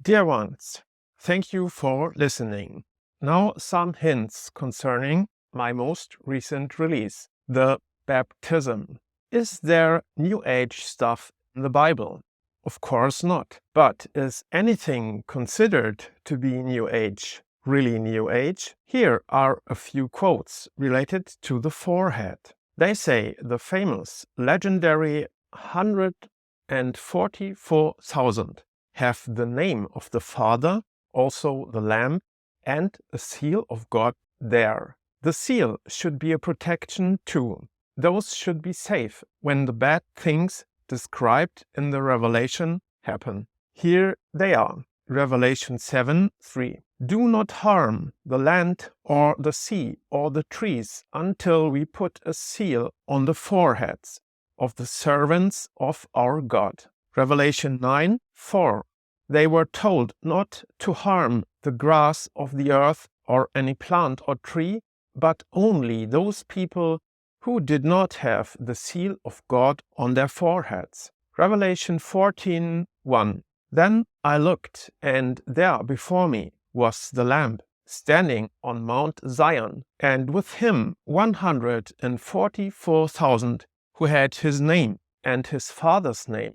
Dear ones, thank you for listening. Now some hints concerning my most recent release, the baptism. Is there New Age stuff in the Bible? Of course not. But is anything considered to be New Age really New Age? Here are a few quotes related to the forehead. They say the famous, legendary 144,000 have the name of the Father, also the Lamb, and a seal of God there. The seal should be a protection too. Those should be safe when the bad things described in the Revelation happen. Here they are. Revelation 7:3. Do not harm the land or the sea or the trees until we put a seal on the foreheads of the servants of our God. Revelation 9:4. They were told not to harm the grass of the earth or any plant or tree, but only those people who did not have the seal of God on their foreheads. Revelation 14:1. Then I looked, and there before me was the Lamb, standing on Mount Zion, and with him 144,000 who had his name and his Father's name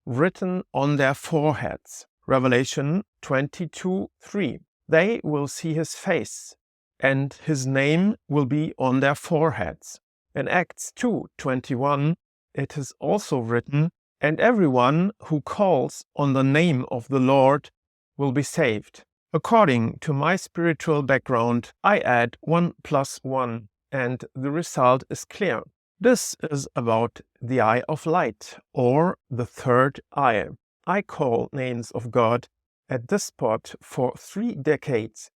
written on their foreheads. Revelation 22:3. They will see his face, and his name will be on their foreheads. In Acts 2:21, it is also written, and everyone who calls on the name of the Lord will be saved. According to my spiritual background, I add 1 plus 1, and the result is clear. This is about the eye of light, or the third eye. I call names of God at this spot for 3 decades,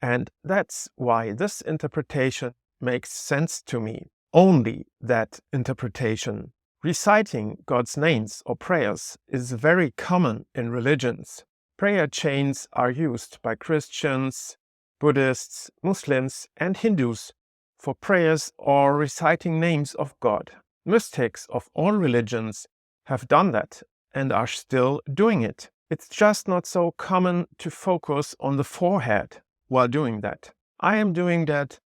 and that's why this interpretation makes sense to me. Only that interpretation. Reciting God's names or prayers is very common in religions. Prayer chains are used by Christians, Buddhists, Muslims, and Hindus for prayers or reciting names of God. Mystics of all religions have done that and are still doing it. It's just not so common to focus on the forehead while doing that. I am doing that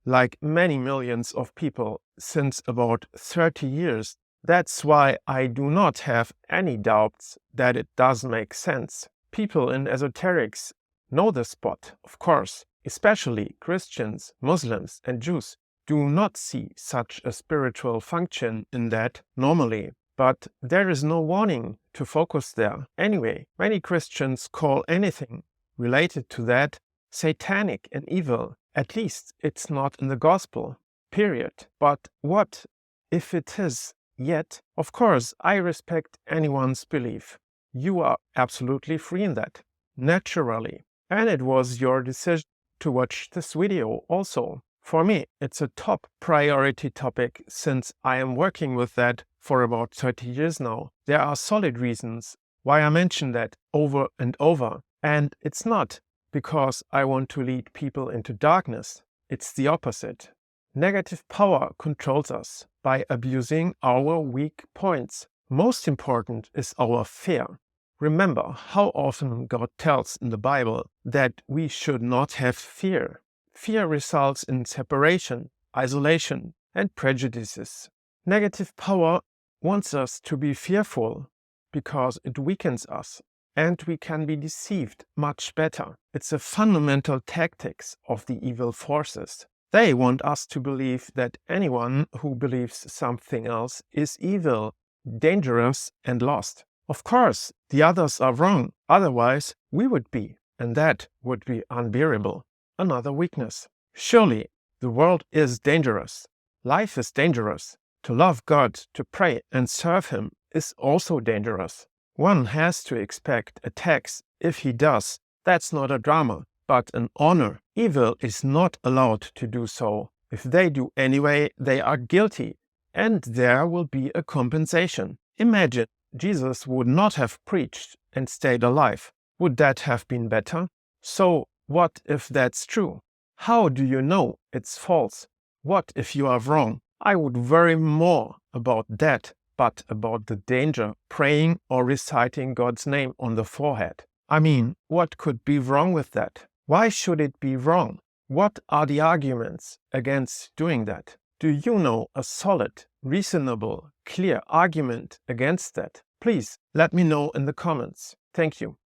like many millions of people since about 30 years. That's why I do not have any doubts that it does make sense. People in esoterics know the spot, of course, especially Christians, Muslims, and Jews do not see such a spiritual function in that normally. But there is no warning to focus there. Anyway, many Christians call anything related to that satanic and evil. At least it's not in the gospel, period. But what if it is? Yet, of course, I respect anyone's belief. You are absolutely free in that, naturally. And it was your decision to watch this video also. For me, it's a top priority topic since I am working with that for about 30 years now. There are solid reasons why I mention that over and over. And it's not because I want to lead people into darkness. It's the opposite. Negative power controls us by abusing our weak points. Most important is our fear. Remember how often God tells in the Bible that we should not have fear. Fear results in separation, isolation, and prejudices. Negative power wants us to be fearful because it weakens us, and we can be deceived much better. It's a fundamental tactics of the evil forces. They want us to believe that anyone who believes something else is evil, dangerous, and lost. Of course, the others are wrong, otherwise we would be, and that would be unbearable. Another weakness. Surely, the world is dangerous. Life is dangerous. To love God, to pray and serve Him is also dangerous. One has to expect attacks. If he does, that's not a drama, but an honor. Evil is not allowed to do so. If they do anyway, they are guilty, and there will be a compensation. Imagine Jesus would not have preached and stayed alive. Would that have been better? So, what if that's true? How do you know it's false? What if you are wrong? I would worry more about that, but about the danger praying or reciting God's name on the forehead. I mean, what could be wrong with that? Why should it be wrong? What are the arguments against doing that? Do you know a solid, reasonable, clear argument against that? Please let me know in the comments. Thank you.